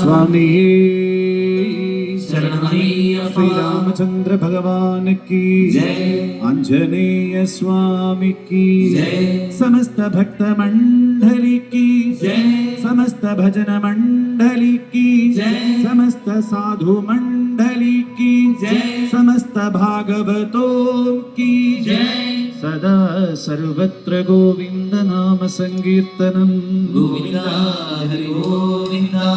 स्वामी श्री रामचंद्र भगवान की जय, आंजनेय स्वामी की जय, समस्त भक्त मंडली की जय, समस्त भजन मंडली की जय, समस्त साधु मंडली की जय, समस्त भागवतों की जय। सदा सर्वत्र गोविंद नाम संकीर्तनम गोविंदा हरि गोविंदा।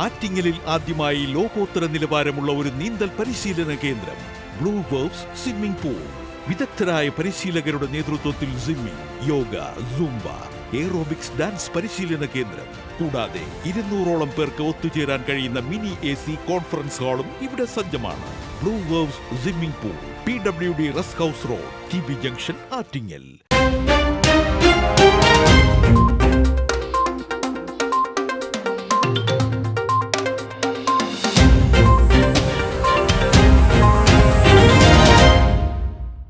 ആറ്റിങ്ങലിൽ ആദ്യമായി ലോകോത്തര നിലവാരമുള്ള ഒരു നീന്തൽ പരിശീലന കേന്ദ്രം. Blue waves swimming pool. വിദഗ്ധരായ പരിശീലകരുടെ നേതൃത്വത്തിൽ swimming, yoga, Zumba, aerobics, dance പരിശീലന കേന്ദ്രം. കൂടാതെ 200ഓളം പേർക്ക് ഒത്തുചേരാൻ കഴിയുന്ന മിനി AC കോൺഫറൻസ് ഹാളും ഇവിടെ സജ്ജമാണ്. Blue waves swimming pool, PWD rest house road, TB junction, Attingal.